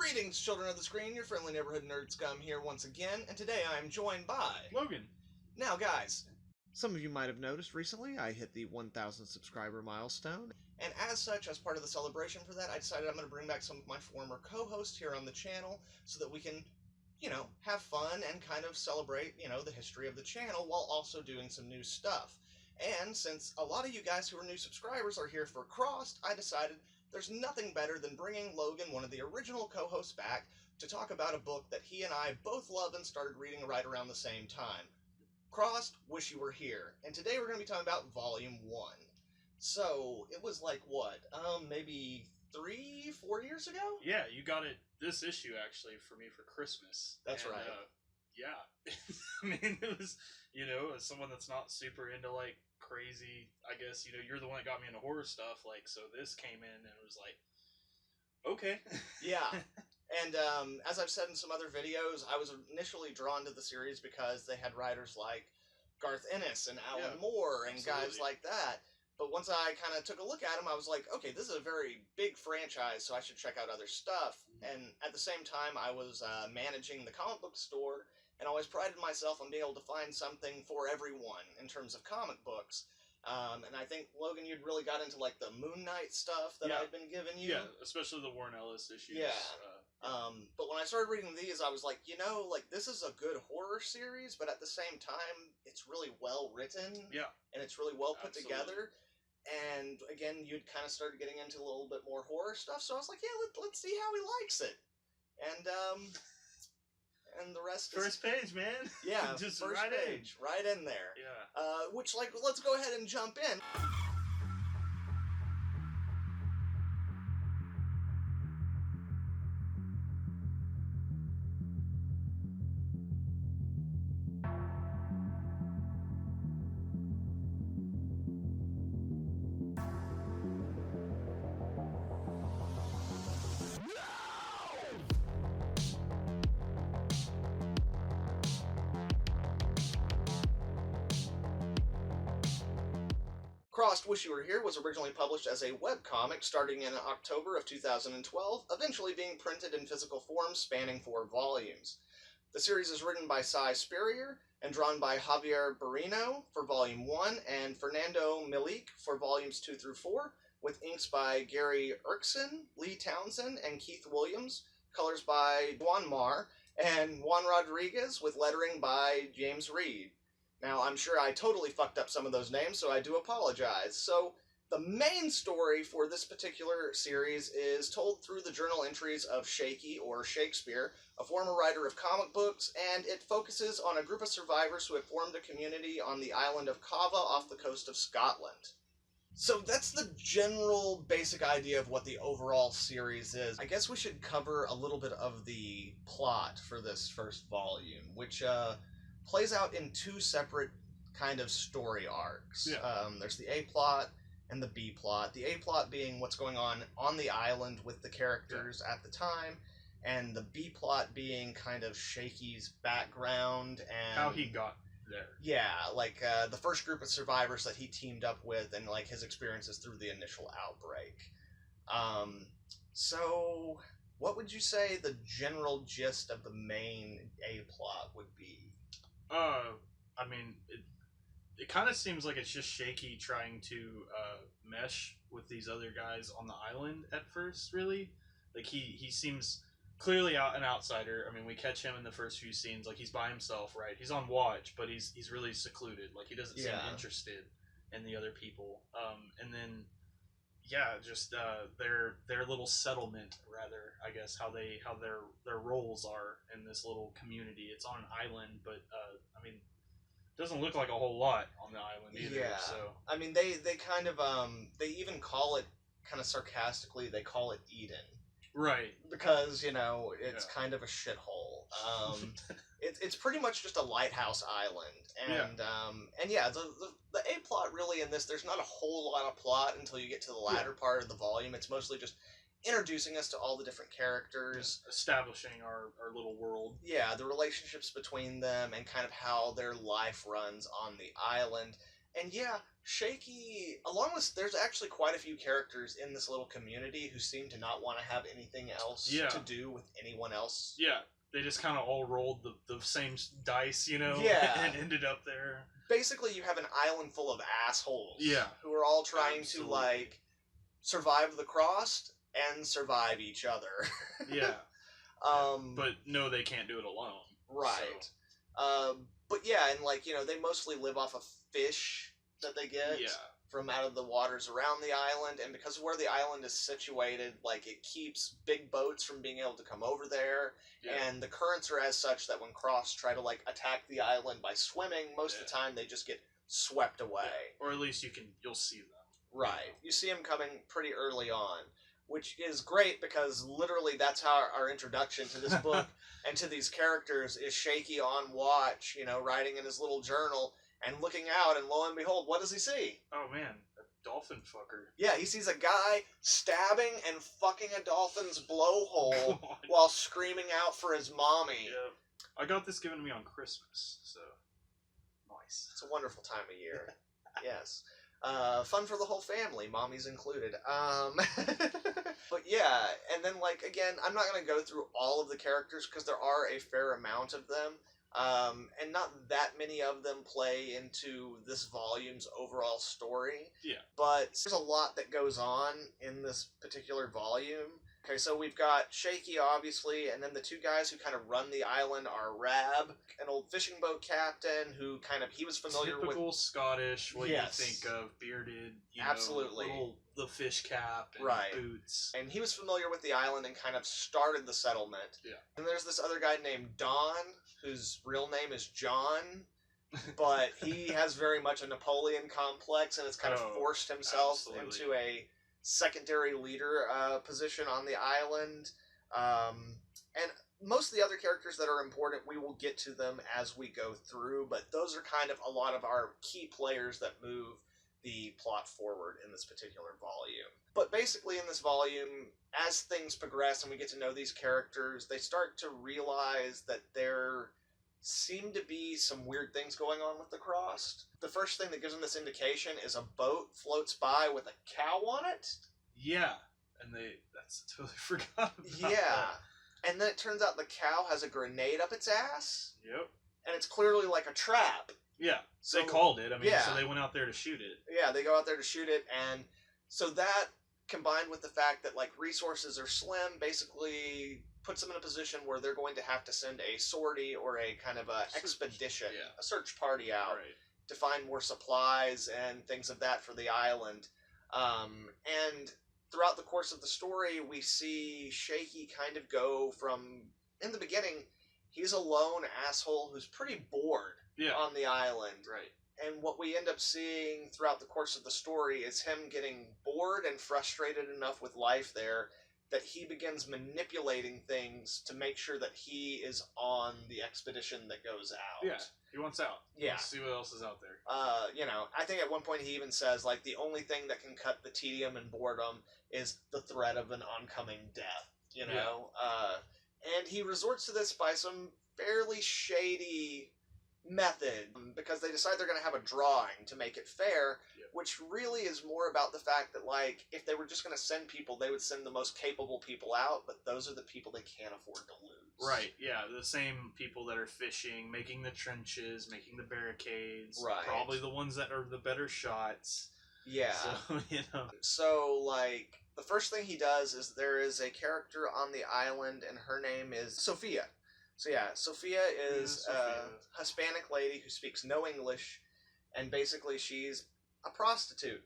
Greetings, children of the screen, your friendly neighborhood nerd scum here once again, and today I am joined by... Logan. Now guys, some of you might have noticed recently I hit the 1,000 subscriber milestone. And as such, as part of the celebration for that, I decided I'm going to bring back some of my former co-hosts here on the channel so that we can, have fun and kind of celebrate, the history of the channel while also doing some new stuff. And since a lot of you guys who are new subscribers are here for Crossed, I decided there's nothing better than bringing Logan, one of the original co-hosts, back to talk about a book that he and I both love and started reading right around the same time. Crossed, Wish You Were Here. And today we're going to be talking about Volume 1. So, it was like, what, maybe 3-4 years ago? Yeah, you got it, this issue, actually, for me for Christmas. That's right. Yeah. I mean, it was, as someone that's not super into, crazy, I guess, you're the one that got me into horror stuff, so this came in and it was like, okay. Yeah. And as I've said in some other videos, I was initially drawn to the series because they had writers like Garth Ennis and Alan Moore and guys like that. But once I kind of took a look at them, I was like, okay, this is a very big franchise, so I should check out other stuff. And at the same time, I was managing the comic book store, and I always prided myself on being able to find something for everyone in terms of comic books. And I think, Logan, you'd really got into, the Moon Knight stuff that I'd been giving you. Yeah, especially the Warren Ellis issues. Yeah. But when I started reading these, I was like, this is a good horror series, but at the same time, it's really well written. Yeah. And it's really well put together. And, again, you'd kind of started getting into a little bit more horror stuff, so I was like, yeah, let's see how he likes it. And the rest is... First page, man. Yeah, just first right page. In. Right in there. Yeah. Let's go ahead and jump in. Crossed, Wish You Were Here was originally published as a webcomic starting in October of 2012, eventually being printed in physical form spanning 4 volumes. The series is written by Cy Spurrier and drawn by Javier Barrino for Volume 1 and Fernando Milik for Volumes 2 through 4, with inks by Gary Erkson, Lee Townsend, and Keith Williams, colors by Juan Mar, and Juan Rodriguez, with lettering by James Reed. Now, I'm sure I totally fucked up some of those names, so I do apologize. So, the main story for this particular series is told through the journal entries of Shaky, or Shakespeare, a former writer of comic books, and it focuses on a group of survivors who have formed a community on the island of Cava off the coast of Scotland. So that's the general basic idea of what the overall series is. I guess we should cover a little bit of the plot for this first volume, which, plays out in 2 separate kind of story arcs. Yeah. There's the A-plot and the B-plot. The A-plot being what's going on the island with the characters at the time, and the B-plot being kind of Shaky's background and... how he got there. Yeah, the first group of survivors that he teamed up with and, his experiences through the initial outbreak. So, what would you say the general gist of the main A-plot would be? I mean, it kind of seems like it's just Shaky trying to mesh with these other guys on the island at first, really. He seems clearly an outsider. I mean, we catch him in the first few scenes, he's by himself, right? He's on watch, but he's really secluded. He doesn't seem interested in the other people. And then, just their little settlement, rather, I guess, how their roles are in this little community. It's on an island, but I mean, it doesn't look like a whole lot on the island either. Yeah. So I mean, they kind of they even call it, kind of sarcastically, they call it Eden. Right. Because, it's kind of a shithole. It's pretty much just a lighthouse island. And the A-plot really in this, there's not a whole lot of plot until you get to the latter part of the volume. It's mostly just introducing us to all the different characters. Establishing our little world. Yeah, the relationships between them and kind of how their life runs on the island. And Shaky, along with, there's actually quite a few characters in this little community who seem to not want to have anything else to do with anyone else. Yeah, they just kind of all rolled the same dice, you know, and ended up there. Basically, you have an island full of assholes. Yeah. Who are all trying to, like, survive the crossed and survive each other. Yeah. But no, they can't do it alone. Right. So. But yeah, and, like, you know, they mostly live off of fish that they get from out of the waters around the island, and because of where the island is situated, like, it keeps big boats from being able to come over there, and the currents are as such that when crossed try to, like, attack the island by swimming, most of the time they just get swept away. Yeah. Or at least you'll see them. Right. You see them coming pretty early on, which is great because literally that's how our introduction to this book and to these characters is Shaky on watch, you know, writing in his little journal and looking out, and lo and behold, what does he see? Oh man, a dolphin fucker. Yeah, he sees a guy stabbing and fucking a dolphin's blowhole while screaming out for his mommy. Yeah. I got this given to me on Christmas, so nice. It's a wonderful time of year. Yes. Fun for the whole family, mommy's included. But yeah, and then, like, again, I'm not going to go through all of the characters because there are a fair amount of them. And not that many of them play into this volume's overall story. Yeah. But there's a lot that goes on in this particular volume. Okay, so we've got Shaky, obviously, and then the two guys who kind of run the island are Rab, an old fishing boat captain who kind of, he was familiar with... Typical Scottish, what you think of, bearded, Absolutely. The fish cap and boots. And he was familiar with the island and kind of started the settlement. Yeah. And there's this other guy named Don, whose real name is John, but he has very much a Napoleon complex and has kind of forced himself into a secondary leader position on the island. And most of the other characters that are important, we will get to them as we go through, but those are kind of a lot of our key players that move the plot forward in this particular volume. But basically in this volume, as things progress and we get to know these characters, they start to realize that there seem to be some weird things going on with the Crossed. The first thing that gives them this indication is a boat floats by with a cow on it. Yeah, and that's totally forgot about And then it turns out the cow has a grenade up its ass. Yep. And it's clearly like a trap. Yeah, so they called it. I mean, so they went out there to shoot it. Yeah, they go out there to shoot it, and so that, combined with the fact that, like, resources are slim, basically puts them in a position where they're going to have to send a sortie or a kind of a expedition, a search party out to find more supplies and things of that for the island. And throughout the course of the story, we see Shaky kind of go from, in the beginning, he's a lone asshole who's pretty bored on the island. Right. And what we end up seeing throughout the course of the story is him getting bored and frustrated enough with life there that he begins manipulating things to make sure that he is on the expedition that goes out. Yeah, he wants out. He wants to see what else is out there. You know, I think at one point he even says, like, the only thing that can cut the tedium and boredom is the threat of an oncoming death, you know? And he resorts to this by some fairly shady method because they decide they're going to have a drawing to make it fair, which really is more about the fact that, like, if they were just going to send people, they would send the most capable people out, but those are the people they can't afford to lose. Right, yeah, the same people that are fishing, making the trenches, making the barricades, probably the ones that are the better shots. Yeah. So, you know. So, like, the first thing he does is there is a character on the island, and her name is Sophia. So yeah, Sophia is a Hispanic lady who speaks no English, and basically she's a prostitute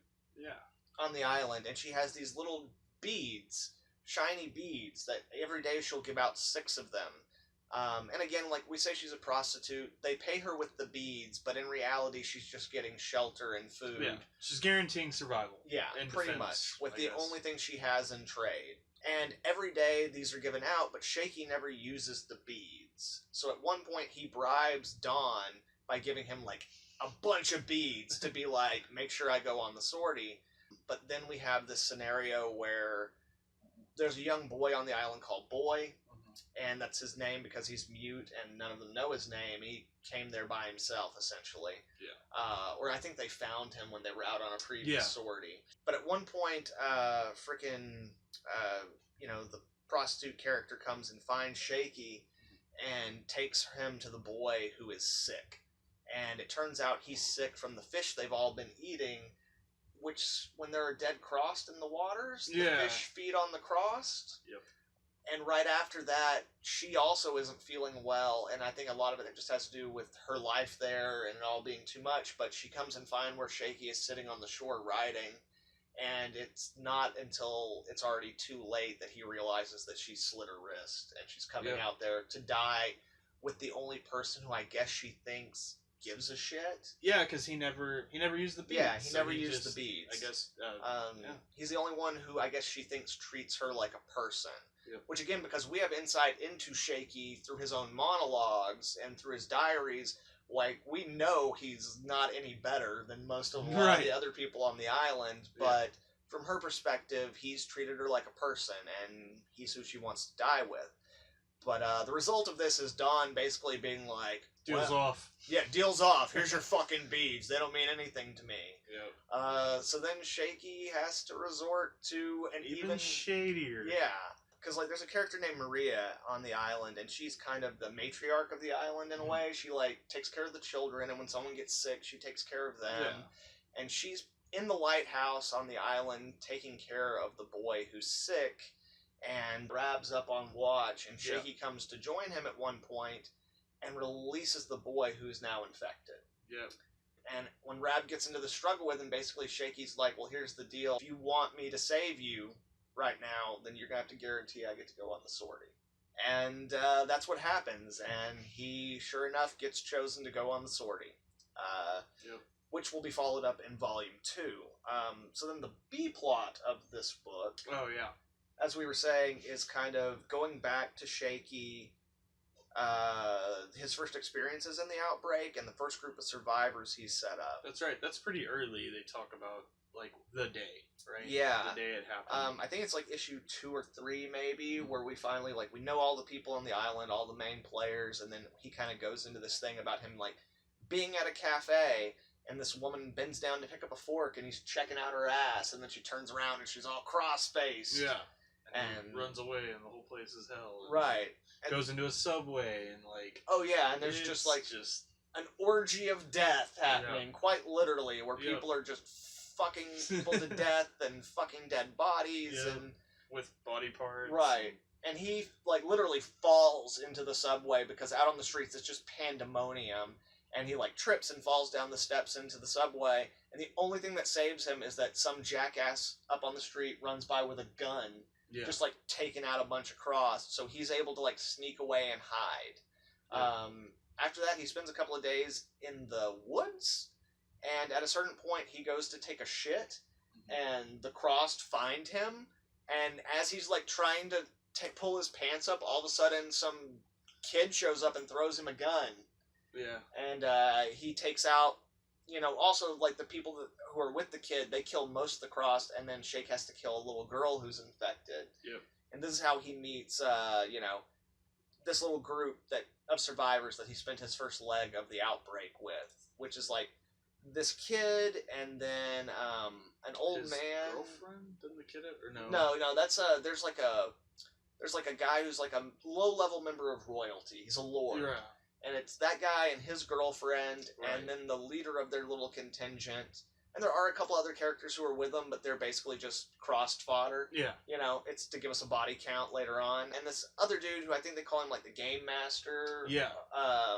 on the island, and she has these little beads, shiny beads, that every day she'll give out 6 of them. And again, like we say, she's a prostitute. They pay her with the beads, but in reality, she's just getting shelter and food. Yeah, she's guaranteeing survival. Yeah, pretty much, with the only thing she has in trade. And every day these are given out, but Shaky never uses the beads. So at one point he bribes Don by giving him, like, a bunch of beads to be like, make sure I go on the sortie. But then we have this scenario where there's a young boy on the island called Boy, and that's his name because he's mute and none of them know his name. He came there by himself, essentially. Yeah. Or I think they found him when they were out on a previous Yeah. sortie. But at one point, the prostitute character comes and finds Shaky and takes him to the boy who is sick. And it turns out he's sick from the fish they've all been eating, which, when there are dead crossed in the waters, the fish feed on the crossed. Yep. And right after that, she also isn't feeling well, and I think a lot of it just has to do with her life there and it all being too much, but she comes and finds where Shaky is sitting on the shore riding, and it's not until it's already too late that he realizes that she slit her wrist, and she's coming out there to die with the only person who I guess she thinks gives a shit. Yeah, because he never used the beads. Yeah, he never used the beads. I guess. He's the only one who I guess she thinks treats her like a person. Yep. Which, again, because we have insight into Shaky through his own monologues and through his diaries, like, we know he's not any better than most of the other people on the island, but from her perspective, he's treated her like a person, and he's who she wants to die with. But the result of this is Dawn basically being like, deals off. Yeah, deals off. Here's your fucking beads. They don't mean anything to me. Yep. So then Shaky has to resort to an even shadier. Yeah. Because, like, there's a character named Maria on the island, and she's kind of the matriarch of the island in a way. She, like, takes care of the children, and when someone gets sick, she takes care of them. Yeah. And she's in the lighthouse on the island taking care of the boy who's sick, and Rab's up on watch, and Shaky comes to join him at one point and releases the boy who's now infected. Yep. And when Rab gets into the struggle with him, basically Shaky's like, well, here's the deal. If you want me to save you right now, then you're going to have to guarantee I get to go on the sortie. And that's what happens, and he, sure enough, gets chosen to go on the sortie, which will be followed up in Volume 2. So then the B-plot of this book, as we were saying, is kind of going back to Shaky, his first experiences in the outbreak, and the first group of survivors he's set up. That's right, that's pretty early. They talk about, like, the day, right? Yeah. The day it happened. I think it's like issue 2 or 3 maybe, where we finally, like, we know all the people on the island, all the main players, and then he kind of goes into this thing about him, like, being at a cafe, and this woman bends down to pick up a fork, and he's checking out her ass, and then she turns around, and she's all cross-faced. Yeah. And runs away, and the whole place is hell. Right. And goes into a subway, and, like... Oh, yeah, and there's just an orgy of death happening, quite literally, where people are just fucking people to death and fucking dead bodies and with body parts. Right. And he, like, literally falls into the subway because out on the streets it's just pandemonium, and he, like, trips and falls down the steps into the subway, and the only thing that saves him is that some jackass up on the street runs by with a gun, just, like, taking out a bunch of cross, so he's able to, like, sneak away and hide. After that, he spends a couple of days in the woods, and at a certain point, he goes to take a shit, and the crossed find him, and as he's, like, trying to pull his pants up, all of a sudden, some kid shows up and throws him a gun. Yeah. And he takes out, also, like, the people who are with the kid, they kill most of the crossed, and then Shake has to kill a little girl who's infected. Yep. And this is how he meets, this little group of survivors that he spent his first leg of the outbreak with, which is, like, this kid, and then an old His man. Girlfriend? Didn't the kid have, or no? No. That's there's like a guy who's like a low-level member of royalty. He's a lord. Yeah. And it's that guy and his girlfriend, and then the leader of their little contingent. And there are a couple other characters who are with them, but they're basically just crossed fodder. Yeah. It's to give us a body count later on. And this other dude, who I think they call him, like, the Game Master. Yeah.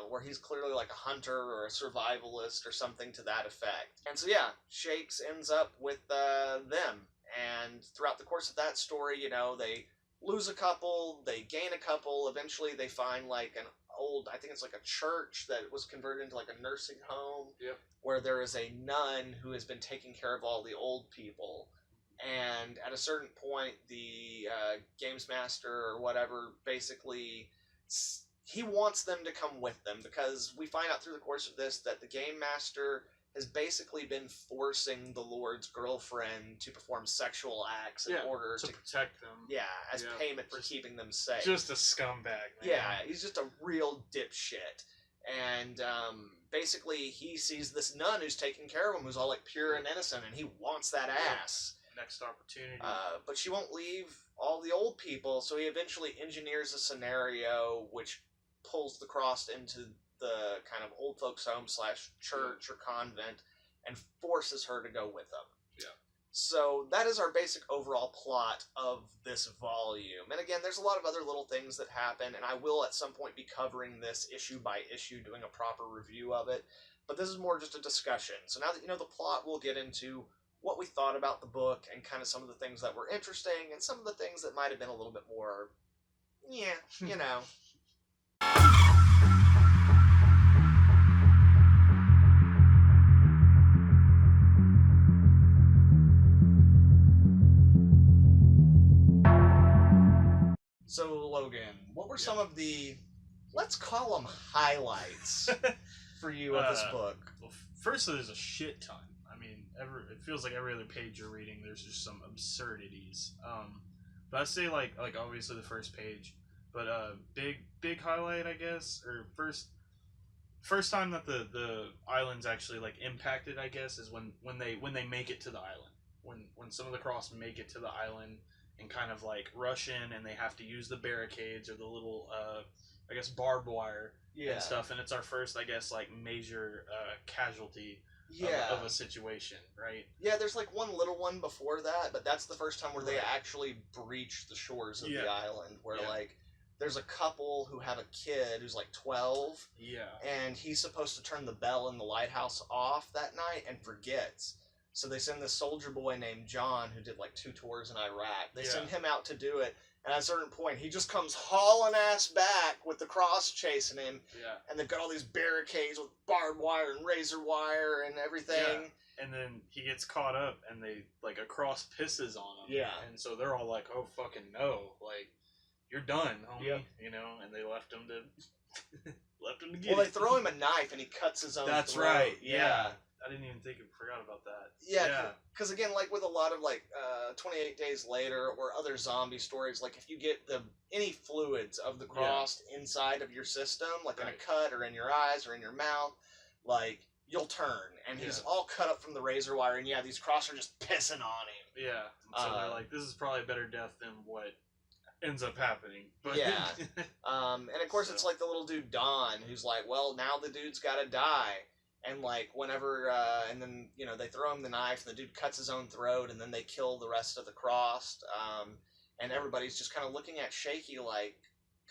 Where he's clearly, like, a hunter or a survivalist or something to that effect. And so, yeah, Shakes ends up with them. And throughout the course of that story, they lose a couple, they gain a couple, eventually they find, like, an old, I think it's like a church that was converted into, like, a nursing home. Yep. Where there is a nun who has been taking care of all the old people. And at a certain point, the games master or whatever, basically, he wants them to come with them, because we find out through the course of this that the game master has basically been forcing the Lord's girlfriend to perform sexual acts in order to protect them. Yeah, as payment for keeping them safe. Just a scumbag, man. Yeah, he's just a real dipshit. And basically, he sees this nun who's taking care of him, who's all like pure and innocent, and he wants that ass. Next opportunity. But she won't leave all the old people, so he eventually engineers a scenario which pulls the cross into the kind of old folks home / church or convent and forces her to go with them. Yeah. So that is our basic overall plot of this volume. And again, there's a lot of other little things that happen, and I will at some point be covering this issue by issue, doing a proper review of it. But this is more just a discussion. So now that you know the plot, we'll get into what we thought about the book and kind of some of the things that were interesting and some of the things that might have been a little bit more, you know. So, Logan, what were some of the, let's call them highlights for you of this book? Well, first, there's a shit ton. I mean, it feels like every other page you're reading, there's just some absurdities. But I'd say, like obviously the first page, but big highlight, I guess, or first time that the island's actually like impacted, I guess, is when they make it to the island. When some of the cross make it to the island and kind of like rush in, and they have to use the barricades or the little I guess barbed wire and stuff, and it's our first, I guess, like major casualty of a situation, right? Yeah, there's like one little one before that, but that's the first time where they actually breach the shores of the island, where like there's a couple who have a kid who's like 12, and he's supposed to turn the bell in the lighthouse off that night and forgets. So they send this soldier boy named John, who did like 2 tours in Iraq. They send him out to do it, and at a certain point, he just comes hauling ass back with the cross chasing him. Yeah. And they've got all these barricades with barbed wire and razor wire and everything. Yeah. And then he gets caught up, and they like a cross pisses on him. Yeah. And so they're all like, "Oh fucking no! Like, you're done, homie." Yep. You know. And they left him to get. Well, they throw him a knife, and he cuts his own. That's throat. right. Yeah. I didn't even forgot about that. Yeah, because again, like with a lot of like 28 Days Later or other zombie stories, like if you get any fluids of the cross inside of your system, like in a cut or in your eyes or in your mouth, like you'll turn, and he's all cut up from the razor wire, and these cross are just pissing on him. Yeah, so they're like, this is probably a better death than what ends up happening. But and of course it's like the little dude Don, who's like, well, now the dude's got to die. And like whenever, and then they throw him the knife, and the dude cuts his own throat, and then they kill the rest of the crossed. And everybody's just kind of looking at Shaky like,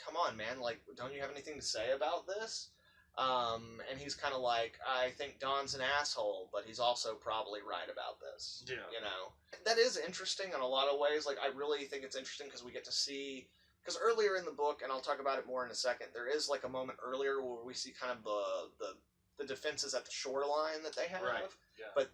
"Come on, man! Like, don't you have anything to say about this?" And he's kind of like, "I think Don's an asshole, but he's also probably right about this." Yeah. That is interesting in a lot of ways. Like, I really think it's interesting because we get to see. Because earlier in the book, and I'll talk about it more in a second, there is like a moment earlier where we see kind of the defenses at the shoreline that they have. Right. Yeah. But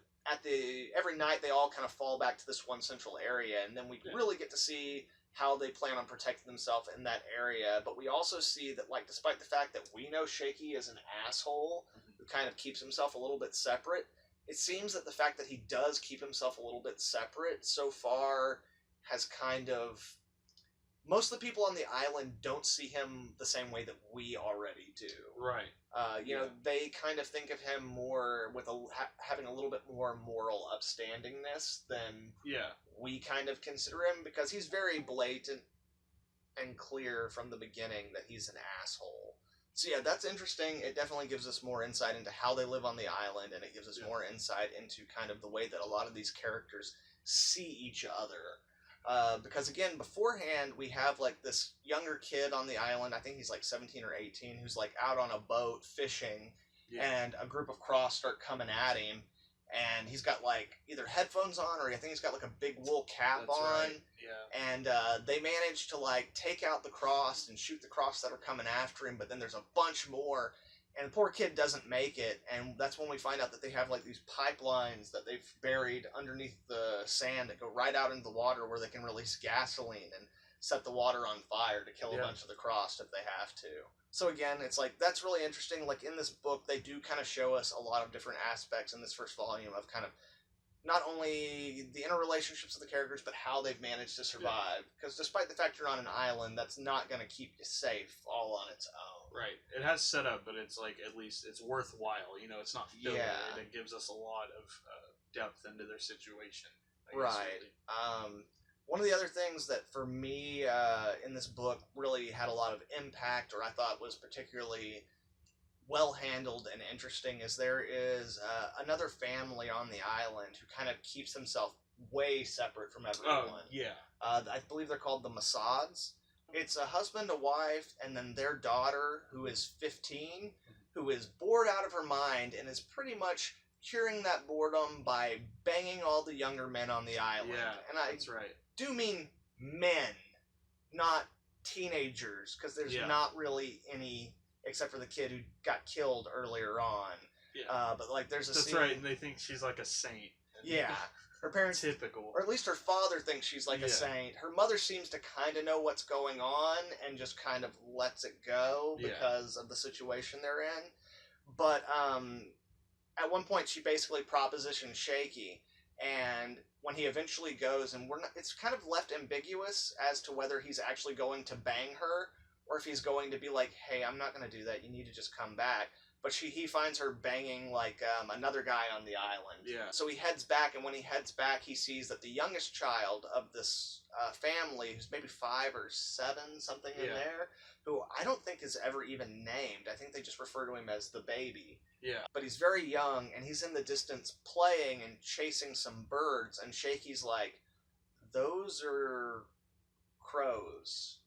every night they all kind of fall back to this one central area, and then we really get to see how they plan on protecting themselves in that area. But we also see that, like, despite the fact that we know Shaky is an asshole who kind of keeps himself a little bit separate, it seems that the fact that he does keep himself a little bit separate so far has kind of... Most of the people on the island don't see him the same way that we already do. Right. They kind of think of him more with having a little bit more moral upstandingness than we kind of consider him, because he's very blatant and clear from the beginning that he's an asshole. So yeah, that's interesting. It definitely gives us more insight into how they live on the island, and it gives us more insight into kind of the way that a lot of these characters see each other. Because again, beforehand, we have like this younger kid on the island, I think he's like 17 or 18, who's like out on a boat fishing, and a group of cross start coming at him, and he's got like either headphones on, or I think he's got like a big wool cap on. Right. Yeah. And they manage to like take out the cross and shoot the cross that are coming after him, but then there's a bunch more. And the poor kid doesn't make it, and that's when we find out that they have like these pipelines that they've buried underneath the sand that go right out into the water where they can release gasoline. And set the water on fire to kill a bunch of the Crossed if they have to. So again, it's like, that's really interesting. Like, in this book, they do kind of show us a lot of different aspects in this first volume of kind of not only the interrelationships of the characters, but how they've managed to survive. Because despite the fact you're on an island, that's not going to keep you safe all on its own. Right. It has setup, but it's like, at least it's worthwhile. You know, it's not filler. Yeah. It gives us a lot of depth into their situation. Right. Really. One of the other things that for me in this book really had a lot of impact, or I thought was particularly well handled and interesting, is there is another family on the island who kind of keeps himself way separate from everyone. Oh, yeah. I believe they're called the Massads. It's a husband, a wife, and then their daughter, who is 15, who is bored out of her mind and is pretty much curing that boredom by banging all the younger men on the island. Yeah, and I that's right. do mean men, not teenagers, because there's not really any, except for the kid who got killed earlier on. Yeah. But like, there's a That's scene. right, and they think she's like a saint. Yeah. Her parents, typical, or at least her father thinks she's like a saint. Her mother seems to kind of know what's going on and just kind of lets it go because of the situation they're in. But at one point, she basically propositions Shaky, and when he eventually goes, and it's kind of left ambiguous as to whether he's actually going to bang her or if he's going to be like, "Hey, I'm not going to do that. You need to just come back." But he finds her banging like another guy on the island. Yeah. So he heads back, and when he heads back, he sees that the youngest child of this family, who's maybe 5 or 7, something in there, who I don't think is ever even named. I think they just refer to him as the baby. Yeah. But he's very young, and he's in the distance playing and chasing some birds, and Shaky's like, "Those are crows."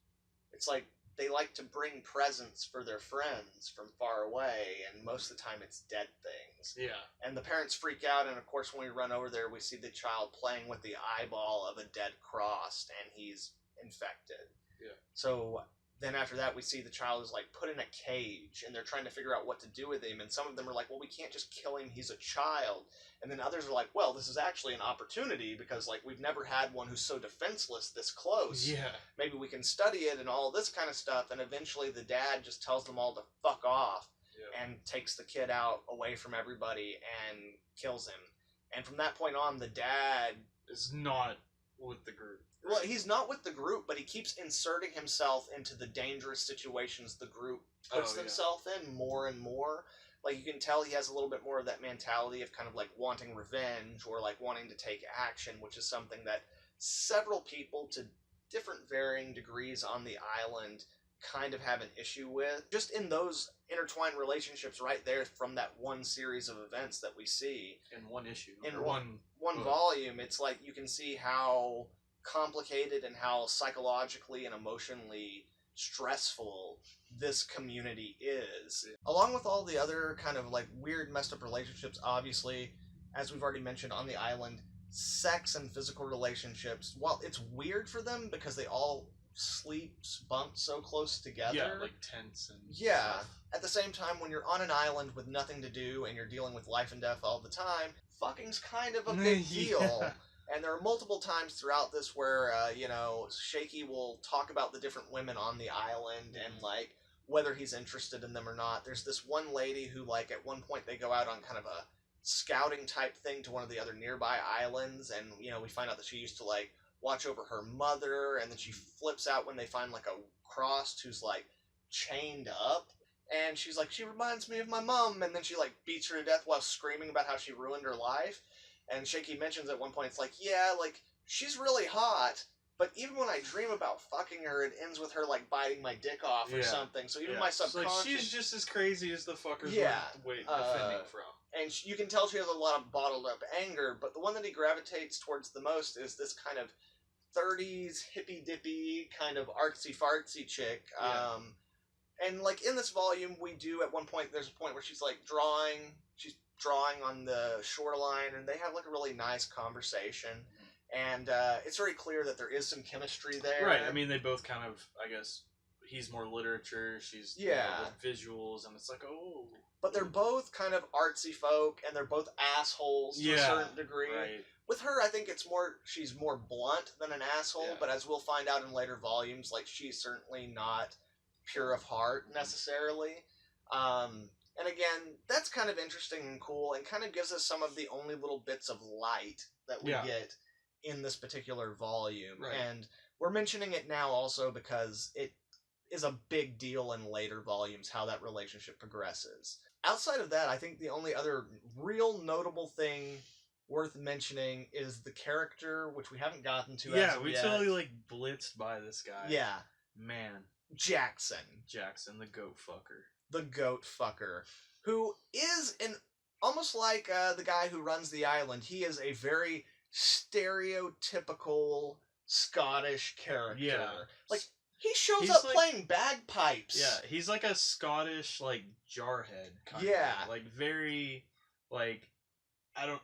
It's like, they like to bring presents for their friends from far away, and most of the time it's dead things. Yeah. And the parents freak out, and of course when we run over there, we see the child playing with the eyeball of a dead Crossed, and he's infected. Yeah. So then after that, we see the child is like put in a cage, and they're trying to figure out what to do with him, and some of them are like, "Well, we can't just kill him, he's a child." And then others are like, "Well, this is actually an opportunity, because like we've never had one who's so defenseless this close. Yeah. Maybe we can study it," and all this kind of stuff. And eventually the dad just tells them all to fuck off and takes the kid out away from everybody and kills him. And from that point on, the dad is not with the group. Well, he's not with the group, but he keeps inserting himself into the dangerous situations the group puts themselves in more and more. Like, you can tell he has a little bit more of that mentality of kind of like wanting revenge or like wanting to take action, which is something that several people to different varying degrees on the island kind of have an issue with. Just in those intertwined relationships right there from that one series of events that we see. In one issue. In one volume, it's like you can see how complicated and how psychologically and emotionally stressful this community is. Along with all the other kind of like weird messed up relationships, obviously, as we've already mentioned on the island, sex and physical relationships, while it's weird for them because they all sleep bumped so close together. Yeah, like tents and stuff. At the same time, when you're on an island with nothing to do and you're dealing with life and death all the time, fucking's kind of a big deal. And there are multiple times throughout this where, Shaky will talk about the different women on the island and, like, whether he's interested in them or not. There's this one lady who, like, at one point they go out on kind of a scouting type thing to one of the other nearby islands, and, we find out that she used to, like, watch over her mother, and then she flips out when they find, like, a Crossed who's, like, chained up. And she's like, "She reminds me of my mom," and then she, like, beats her to death while screaming about how she ruined her life. And Shaky mentions at one point, it's like, yeah, like, she's really hot, but even when I dream about fucking her, it ends with her, like, biting my dick off or something. So even my subconscious... Like, she's just as crazy as the fuckers we're defending from. And you can tell she has a lot of bottled up anger, but the one that he gravitates towards the most is this kind of 30s hippy-dippy kind of artsy-fartsy chick. And, like, in this volume, we do, at one point, there's a point where she's, like, drawing on the shoreline, and they have like a really nice conversation, and it's very clear that there is some chemistry there. Right. I mean, they both kind of, I guess, he's more literature. She's with visuals, and it's like, oh. But they're both kind of artsy folk, and they're both assholes to a certain degree. Right. With her, I think she's more blunt than an asshole, but as we'll find out in later volumes, like, she's certainly not pure of heart, necessarily. And again, that's kind of interesting and cool, and kind of gives us some of the only little bits of light that we get in this particular volume. Right. And we're mentioning it now also because it is a big deal in later volumes, how that relationship progresses. Outside of that, I think the only other real notable thing worth mentioning is the character, which we haven't gotten to as of we yet. totally, like, blitzed by this guy. Yeah. Man. Jackson, the goat fucker. The goat fucker, who is almost like the guy who runs the island. He is a very stereotypical Scottish character. Yeah. Like, he shows up like, playing bagpipes. Yeah, he's like a Scottish, like, jarhead kind of. Like, very, like,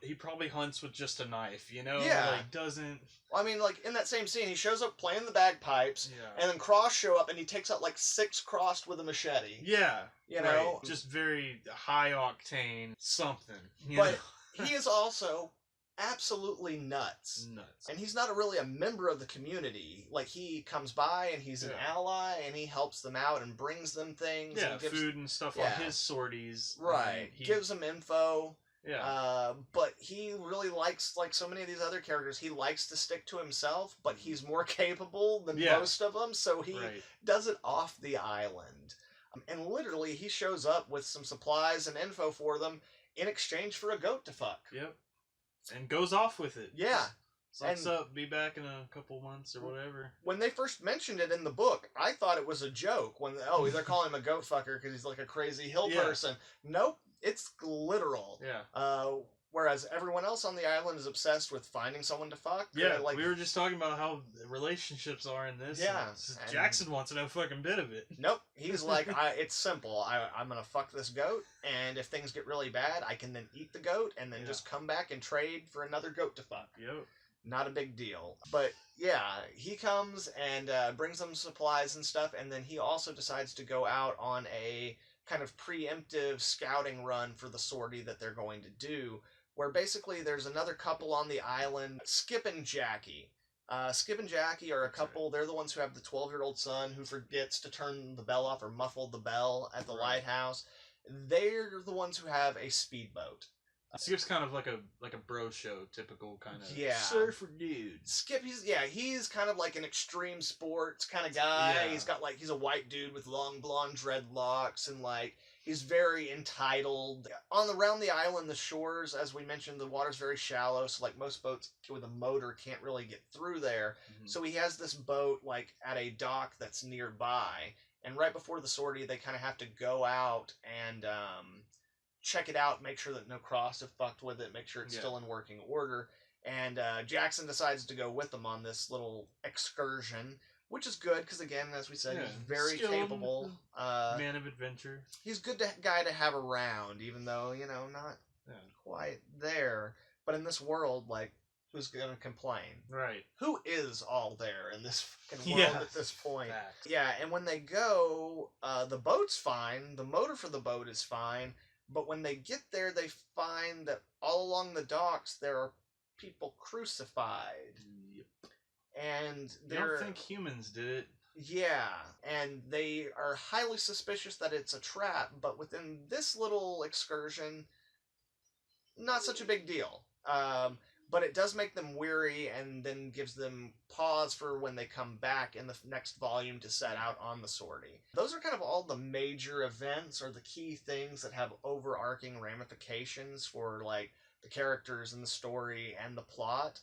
he probably hunts with just a knife, you know? Yeah. Like, doesn't... Well, I mean, like, in that same scene, he shows up playing the bagpipes, and then Cross show up, and he takes out, like, 6 Crossed with a machete. Yeah. You know? Just very high-octane something. But he is also absolutely nuts. And he's not really a member of the community. Like, he comes by, and he's an ally, and he helps them out and brings them things. Yeah, and gives, food and stuff on his sorties. Right. He gives them info. Yeah. But he really likes, like so many of these other characters, he likes to stick to himself, but he's more capable than most of them, so he does it off the island. And literally, he shows up with some supplies and info for them in exchange for a goat to fuck. Yep. And goes off with it. Yeah. Sucks up, be back in a couple months or whatever. When they first mentioned it in the book, I thought it was a joke. When they're calling him a goat fucker because he's like a crazy hill person. Nope. It's literal. Yeah. Whereas everyone else on the island is obsessed with finding someone to fuck. Yeah, like, we were just talking about how relationships are in this. Yeah. Jackson wants no fucking bit of it. Nope. He's like, it's simple. I'm going to fuck this goat, and if things get really bad, I can then eat the goat, and then just come back and trade for another goat to fuck. Yep. Not a big deal. But, yeah, he comes and brings them supplies and stuff, and then he also decides to go out on a kind of preemptive scouting run for the sortie that they're going to do, where basically there's another couple on the island, Skip and Jackie. Skip and Jackie are a couple. They're the ones who have the 12-year-old son who forgets to turn the bell off or muffle the bell at the lighthouse. They're the ones who have a speedboat. Skip's kind of like a bro show, typical kind of surfer dude. Skip, he's kind of like an extreme sports kind of guy. Yeah. He's a white dude with long blonde dreadlocks, and like he's very entitled. Around the island, the shores, as we mentioned, the water's very shallow, so like most boats with a motor can't really get through there. Mm-hmm. So he has this boat like at a dock that's nearby, and right before the sortie, they kind of have to go out and check it out, make sure that no Cross have fucked with it, make sure it's still in working order. And Jackson decides to go with them on this little excursion, which is good because, again, as we said, he's very capable. Man of adventure. He's a good guy to have around, even though, not quite there. But in this world, like, who's going to complain? Right. Who is all there in this fucking world at this point? Fact. Yeah, and when they go, the boat's fine, the motor for the boat is fine, but when they get there, they find that all along the docks there are people crucified. Yep. And I don't think humans did it. Yeah, and they are highly suspicious that it's a trap, but within this little excursion, not such a big deal. But it does make them weary and then gives them pause for when they come back in the next volume to set out on the sortie. Those are kind of all the major events or the key things that have overarching ramifications for like the characters and the story and the plot.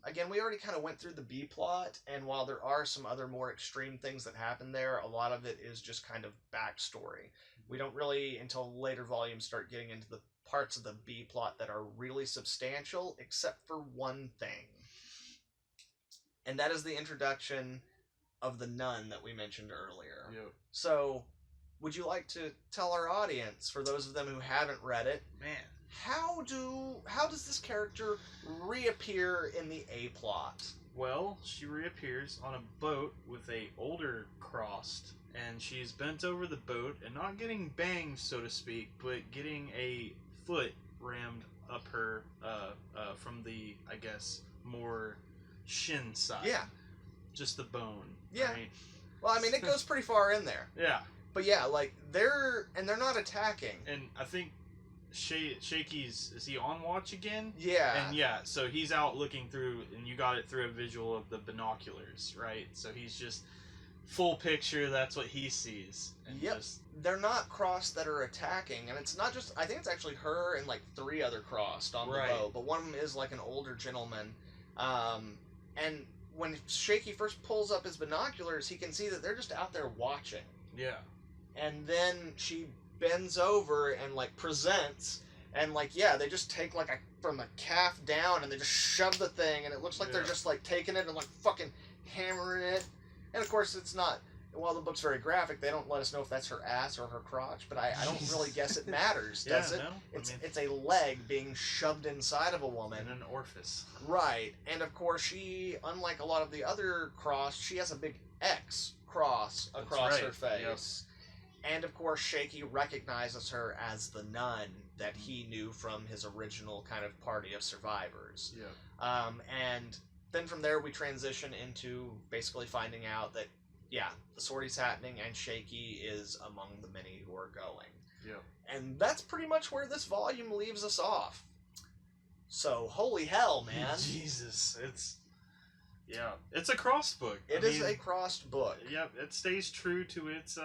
Again, we already kind of went through the B plot, and while there are some other more extreme things that happen there, a lot of it is just kind of backstory. We don't really, until later volumes, start getting into the parts of the B plot that are really substantial, except for one thing. And that is the introduction of the nun that we mentioned earlier. Yep. So, would you like to tell our audience, for those of them who haven't read it, how does this character reappear in the A plot? Well, she reappears on a boat with a older Crossed, and she's bent over the boat and not getting banged, so to speak, but getting a foot rammed up her from the, I guess, more shin side. Yeah. Just the bone. Yeah. Right? Well, I mean, it goes pretty far in there. Yeah. But yeah, like, they're not attacking. And I think Shaky's, is he on watch again? Yeah. And yeah, so he's out looking through, and you got it through a visual of the binoculars, right? So he's just full picture, that's what he sees. And Yep. They're not Crossed that are attacking, and it's not just, I think it's actually her and like 3 other Crossed on the Right. boat, but one of them is like an older gentleman. And when Shaky first pulls up his binoculars, he can see that they're just out there watching. Yeah. And then she bends over and like presents, and like, yeah, they just take like from a calf down and they just shove the thing, and it looks like they're Yeah. just like taking it and like fucking hammering it. And of course it's not, while the book's very graphic, they don't let us know if that's her ass or her crotch, but I don't really guess it matters, does Yeah, it? no, It's a leg being shoved inside of a woman. and an orifice. Right, and of course she, unlike a lot of the other Cross, she has a big X cross That's across right, her face. And of course Shaky recognizes her as the nun that he knew from his original kind of party of survivors. Yeah. And then from there we transition into basically finding out that, yeah, the sortie's happening and Shaky is among the many who are going. Yeah. And that's pretty much where this volume leaves us off. So, holy hell, man. Jesus, it's a cross book. It is a crossed book. Yep, it stays true to its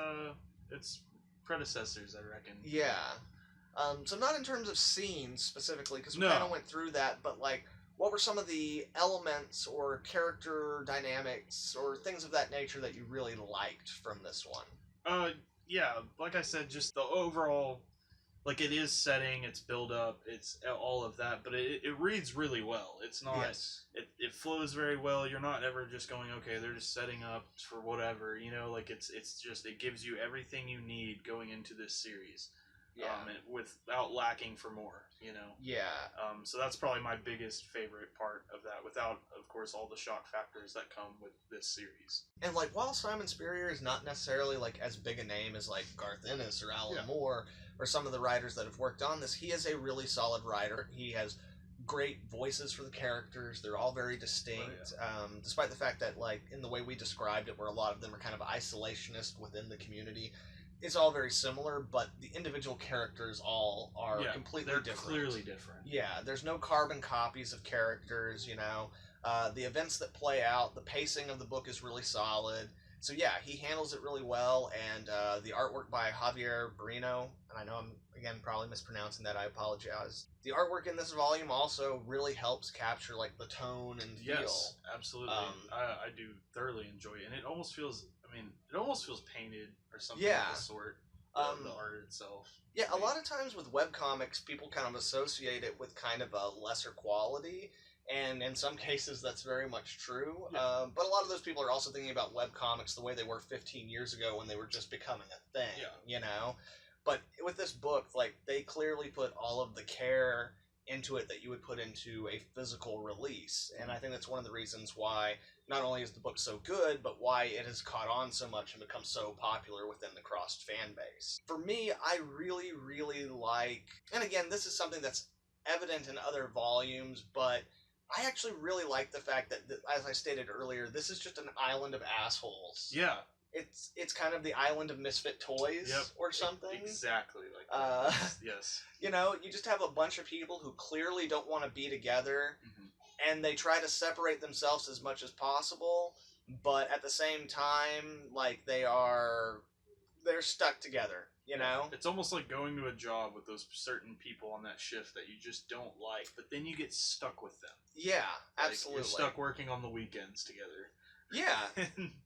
predecessors, I reckon. Yeah. So not in terms of scenes specifically, because we No. kind of went through that, but like, what were some of the elements or character dynamics or things of that nature that you really liked from this one? Yeah, like I said, just the overall, like, it is setting, it's build up, it's all of that, but it reads really well. It's not, Yes. it flows very well. You're not ever just going, okay, they're just setting up for whatever, you know, like it's just, it gives you everything you need going into this series. Yeah. Without lacking for more, you know. Yeah. So that's probably my biggest favorite part of that, without, of course, all the shock factors that come with this series. And like, while Simon Spurrier is not necessarily like as big a name as like Garth Ennis or Alan Yeah. Moore or some of the writers that have worked on this, he is a really solid writer. He has great voices for the characters. They're all very distinct, despite the fact that, like, in the way we described it, where a lot of them are kind of isolationist within the community, it's all very similar, but the individual characters all are completely they're different. clearly different. Yeah, there's no carbon copies of characters, you know. The events that play out, the pacing of the book is really solid. So yeah, he handles it really well, and the artwork by Javier Barrino, and I know I'm, again, probably mispronouncing that, I apologize. The artwork in this volume also really helps capture, like, the tone and feel. Yes, absolutely. I do thoroughly enjoy it, and it almost feels, painted or something Yeah. of the sort, the art itself. Yeah, a lot of times with webcomics, people kind of associate it with kind of a lesser quality, and in some cases that's very much true. Yeah. But a lot of those people are also thinking about webcomics the way they were 15 years ago when they were just becoming a thing, you know? But with this book, like, they clearly put all of the care into it that you would put into a physical release, and I think that's one of the reasons why not only is the book so good, but why it has caught on so much and become so popular within the Crossed fan base. For me, I really, really like, and again, this is something that's evident in other volumes, but I actually really like the fact that, as I stated earlier, this is just an island of assholes. Yeah. It's kind of the island of misfit toys or something. Exactly like that. Yes. You know, you just have a bunch of people who clearly don't want to be together, and they try to separate themselves as much as possible, but at the same time, like, they're stuck together, you know? It's almost like going to a job with those certain people on that shift that you just don't like, but then you get stuck with them. Yeah, Like, absolutely. you're stuck working on the weekends together. Yeah,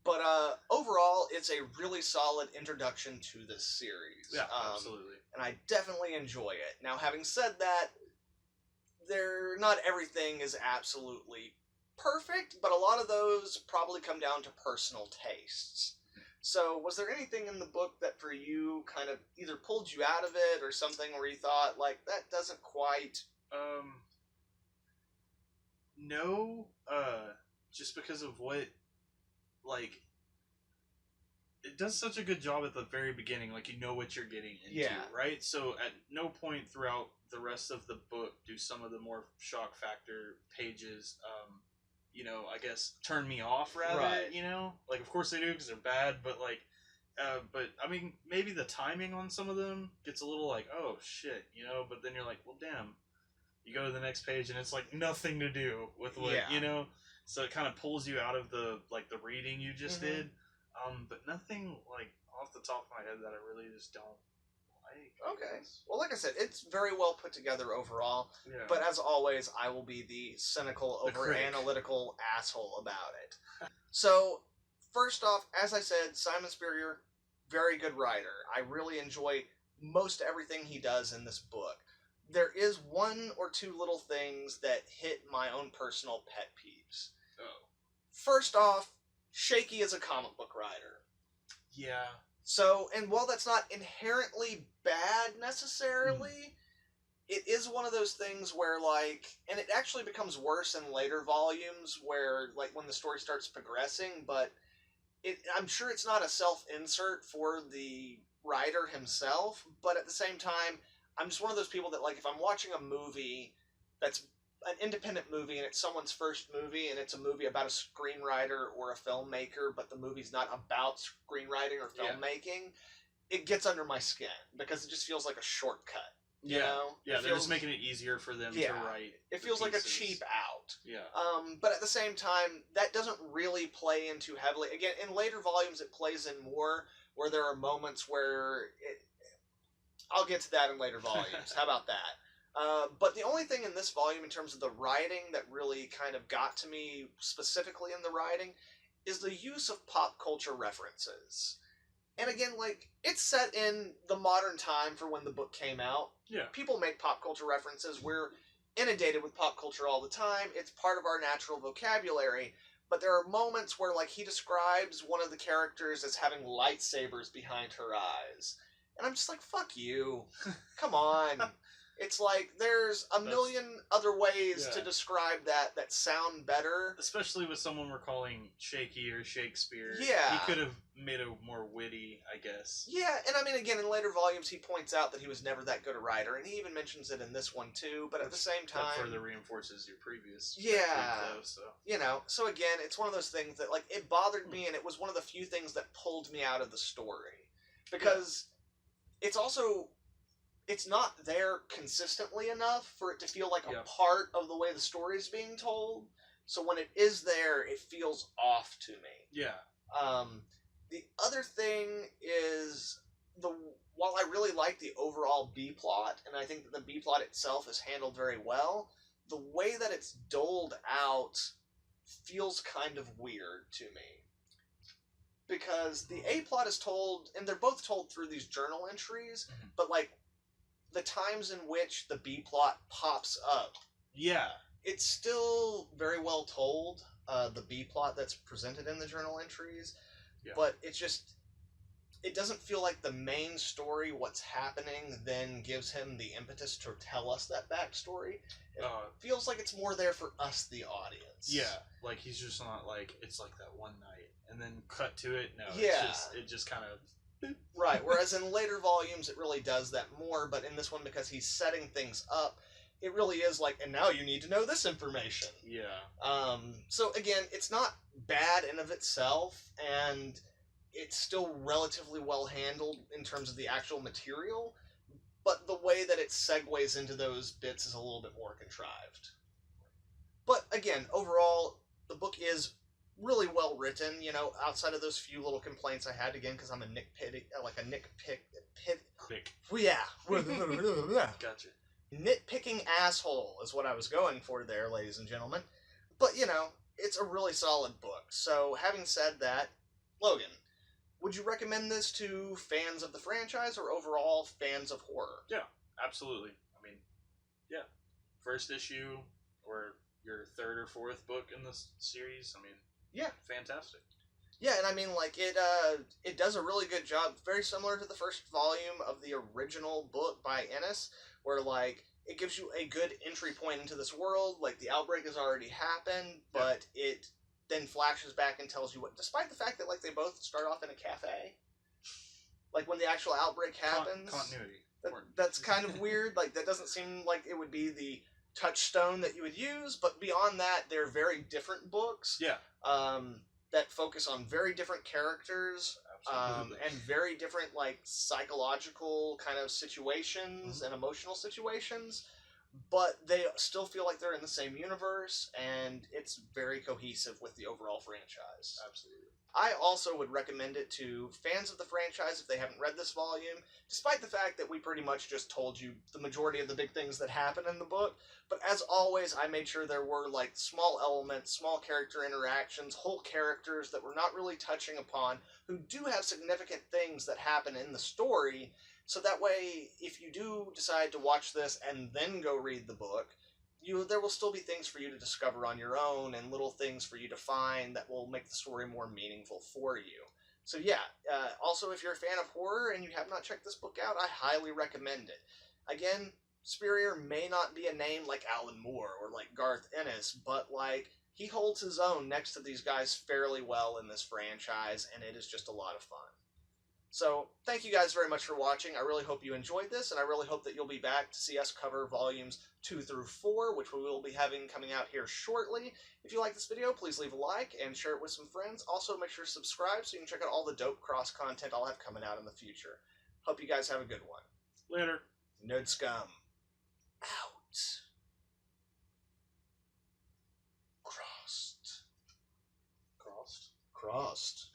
but overall, it's a really solid introduction to this series. Yeah, absolutely. And I definitely enjoy it. Now, having said that, not everything is absolutely perfect, but a lot of those probably come down to personal tastes. So, was there anything in the book that for you kind of either pulled you out of it or something where you thought, like, that doesn't quite... No, just because of what, like, it does such a good job at the very beginning, like you know what you're getting into, Yeah. right? So at no point throughout the rest of the book do some of the more shock factor pages, I guess turn me off rather, Right. like of course they do because they're bad, but like, but I mean maybe the timing on some of them gets a little like, oh shit, but then you're like, well damn, you go to the next page and it's like nothing to do with what Yeah. so it kind of pulls you out of the reading you just Mhm. did. But nothing like off the top of my head that I really just don't like. I Okay. guess. Well, like I said, it's very well put together overall. Yeah. But as always, I will be the cynical, The critic. over-analytical asshole about it. So, first off, as I said, Simon Spurrier, very good writer. I really enjoy most everything he does in this book. There is one or two little things that hit my own personal pet peeves. Oh. First off, Shaky is a comic book writer. Yeah. So, and while that's not inherently bad necessarily, it is one of those things where, like, and it actually becomes worse in later volumes where, like, when the story starts progressing, but I'm sure it's not a self-insert for the writer himself, but at the same time, I'm just one of those people that, like, if I'm watching a movie that's an independent movie and it's someone's first movie and it's a movie about a screenwriter or a filmmaker, but the movie's not about screenwriting or filmmaking, it gets under my skin because it just feels like a shortcut. You know? Yeah, It they're feels, just making it easier for them to write. it feels like a pieces. cheap out. Yeah. But at the same time, that doesn't really play into heavily. Again, in later volumes, it plays in more, where there are moments where I'll get to that in later volumes. How about that? But the only thing in this volume, in terms of the writing, that really kind of got to me specifically in the writing, is the use of pop culture references. And again, like, it's set in the modern time for when the book came out. Yeah. People make pop culture references. We're inundated with pop culture all the time. It's part of our natural vocabulary. But there are moments where, like, he describes one of the characters as having lightsabers behind her eyes. And I'm just like, fuck you. Come on. It's like, there's a million other ways to describe that sound better. Especially with someone we're calling Shaky or Shakespeare. Yeah. He could have made it more witty, I guess. Yeah, and I mean, again, in later volumes, he points out that he was never that good a writer, and he even mentions it in this one, too, but at the same time... That further reinforces your previous... Yeah. Though, so. So again, it's one of those things that, like, it bothered me, and it was one of the few things that pulled me out of the story. Because it's also... It's not there consistently enough for it to feel like a part of the way the story is being told. So when it is there, it feels off to me. Yeah. The other thing is, while I really like the overall B-plot, and I think that the B-plot itself is handled very well, the way that it's doled out feels kind of weird to me. Because the A-plot is told, and they're both told through these journal entries, but, like, the times in which the B-plot pops up. Yeah. It's still very well told, the B-plot that's presented in the journal entries, but it's just, it doesn't feel like the main story, what's happening, then gives him the impetus to tell us that backstory. It feels like it's more there for us, the audience. Yeah, like he's just not like, it's like that one night, and then cut to it, no, it just kind of... Right, whereas in later volumes it really does that more, but in this one, because he's setting things up, it really is like, and now you need to know this information. Yeah. So again, it's not bad in of itself, and it's still relatively well handled in terms of the actual material, but the way that it segues into those bits is a little bit more contrived. But again, overall, the book is really well written, outside of those few little complaints I had, again, because I'm a nitpick. Yeah. Gotcha. Nitpicking asshole is what I was going for there, ladies and gentlemen. But, it's a really solid book. So, having said that, Logan, would you recommend this to fans of the franchise or overall fans of horror? Yeah, absolutely. I mean, yeah. First issue, or your third or fourth book in this series, I mean... Yeah. Fantastic. Yeah, and I mean, like, it does a really good job, very similar to the first volume of the original book by Ennis, where, like, it gives you a good entry point into this world, like, the outbreak has already happened, but it then flashes back and tells you what, despite the fact that like they both start off in a cafe, like when the actual outbreak happens. Continuity. That's kind of weird. Like that doesn't seem like it would be the touchstone that you would use. But beyond that, they're very different books. Yeah. That focus on very different characters. And very different like psychological kind of situations and emotional situations, but they still feel like they're in the same universe, and it's very cohesive with the overall franchise. Absolutely. I also would recommend it to fans of the franchise if they haven't read this volume, despite the fact that we pretty much just told you the majority of the big things that happen in the book. But as always, I made sure there were like small elements, small character interactions, whole characters that we're not really touching upon, who do have significant things that happen in the story, so that way, if you do decide to watch this and then go read the book, there will still be things for you to discover on your own and little things for you to find that will make the story more meaningful for you. So yeah, also if you're a fan of horror and you have not checked this book out, I highly recommend it. Again, Spurrier may not be a name like Alan Moore or like Garth Ennis, but like he holds his own next to these guys fairly well in this franchise, and it is just a lot of fun. So, thank you guys very much for watching. I really hope you enjoyed this, and I really hope that you'll be back to see us cover volumes 2 through 4, which we will be having coming out here shortly. If you like this video, please leave a like and share it with some friends. Also, make sure to subscribe so you can check out all the dope cross content I'll have coming out in the future. Hope you guys have a good one. Later. Nerd Scum. Out. Crossed. Crossed. Crossed.